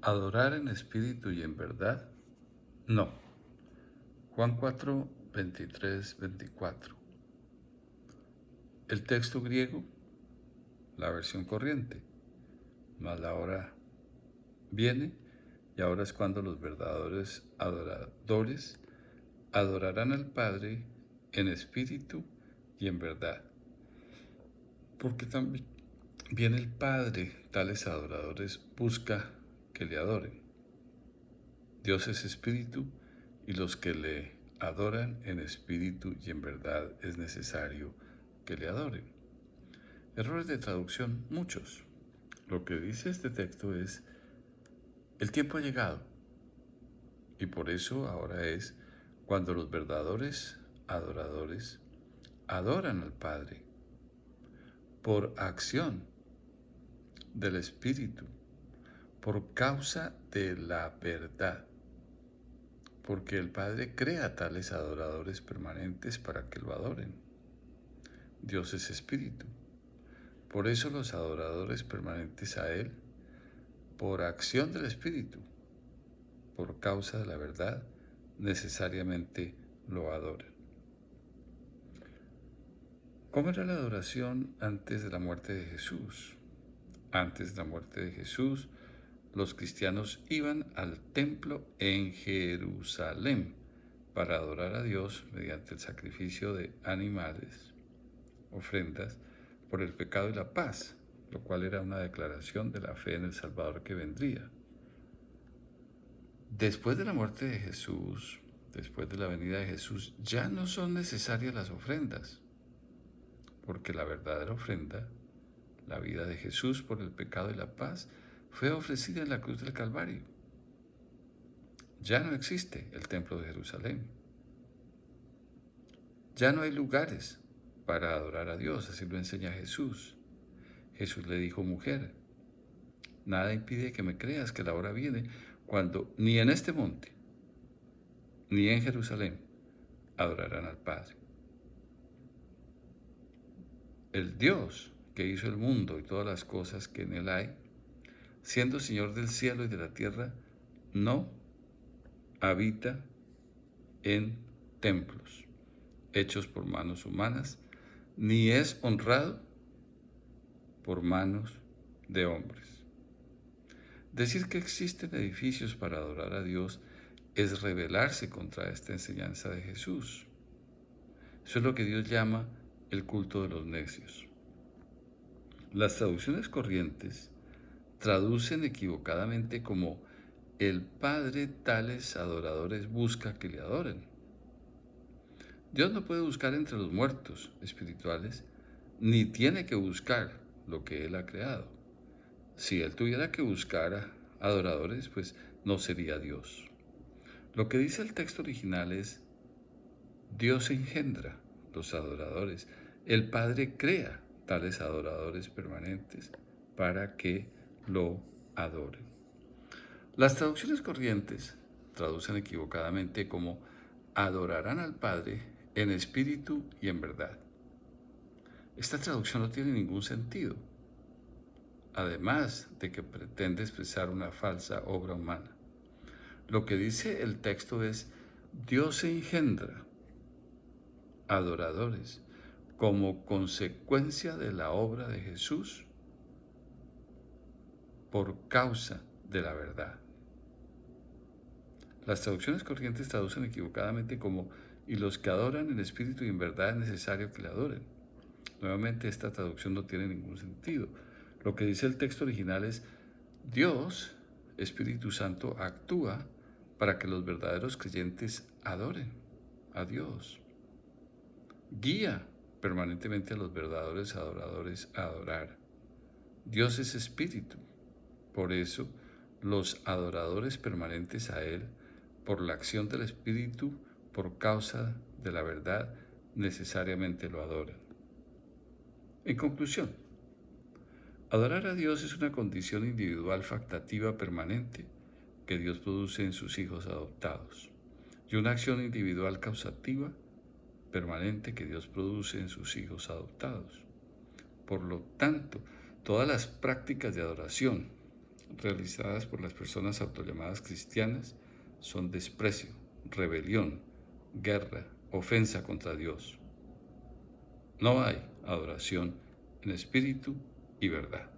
¿Adorar en espíritu y en verdad? No. Juan 4, 23, 24. El texto griego, la versión corriente, mas la hora viene y ahora es cuando los verdaderos adoradores adorarán al Padre en espíritu y en verdad. Porque también el Padre, tales adoradores, busca que le adoren. Dios es espíritu y los que le adoran en espíritu y en verdad es necesario que le adoren. Errores de traducción, muchos. Lo que dice este texto es, el tiempo ha llegado y por eso ahora es cuando los verdaderos adoradores adoran al Padre por acción del Espíritu, por causa de la verdad, porque el Padre crea tales adoradores permanentes para que lo adoren. Dios es Espíritu. Por eso los adoradores permanentes a Él, por acción del Espíritu, por causa de la verdad, necesariamente lo adoran. ¿Cómo era la adoración antes de la muerte de Jesús? Antes de la muerte de Jesús, los cristianos iban al templo en Jerusalén para adorar a Dios mediante el sacrificio de animales, ofrendas, por el pecado y la paz, lo cual era una declaración de la fe en el Salvador que vendría. Después de la muerte de Jesús, después de la venida de Jesús, ya no son necesarias las ofrendas, porque la verdadera ofrenda, la vida de Jesús por el pecado y la paz, fue ofrecida en la cruz del Calvario. Ya no existe el templo de Jerusalén. Ya no hay lugares para adorar a Dios, así lo enseña Jesús. Jesús le dijo, mujer, nada impide que me creas que la hora viene cuando ni en este monte, ni en Jerusalén, adorarán al Padre. El Dios que hizo el mundo y todas las cosas que en él hay, siendo Señor del cielo y de la tierra, no habita en templos hechos por manos humanas, ni es honrado por manos de hombres. Decir que existen edificios para adorar a Dios es rebelarse contra esta enseñanza de Jesús. Eso es lo que Dios llama el culto de los necios. Las traducciones corrientes traducen equivocadamente como el Padre tales adoradores busca que le adoren. Dios no puede buscar entre los muertos espirituales, ni tiene que buscar lo que Él ha creado. Si Él tuviera que buscar adoradores, pues no sería Dios. Lo que dice el texto original es, Dios engendra los adoradores. El Padre crea tales adoradores permanentes para que lo adoren. Las traducciones corrientes traducen equivocadamente como adorarán al Padre en espíritu y en verdad. Esta traducción no tiene ningún sentido, además de que pretende expresar una falsa obra humana. Lo que dice el texto es, Dios engendra adoradores como consecuencia de la obra de Jesús por causa de la verdad. Las traducciones corrientes traducen equivocadamente como y los que adoran en espíritu y en verdad es necesario que le adoren. Nuevamente esta traducción no tiene ningún sentido. Lo que dice el texto original es Dios, Espíritu Santo, actúa para que los verdaderos creyentes adoren a Dios. Guía permanentemente a los verdaderos adoradores a adorar. Dios es espíritu. Por eso, los adoradores permanentes a Él, por la acción del Espíritu, por causa de la verdad, necesariamente lo adoran. En conclusión, adorar a Dios es una condición individual factativa permanente que Dios produce en sus hijos adoptados y una acción individual causativa permanente que Dios produce en sus hijos adoptados. Por lo tanto, todas las prácticas de adoración, realizadas por las personas autollamadas cristianas son desprecio, rebelión, guerra, ofensa contra Dios. No hay adoración en espíritu y verdad.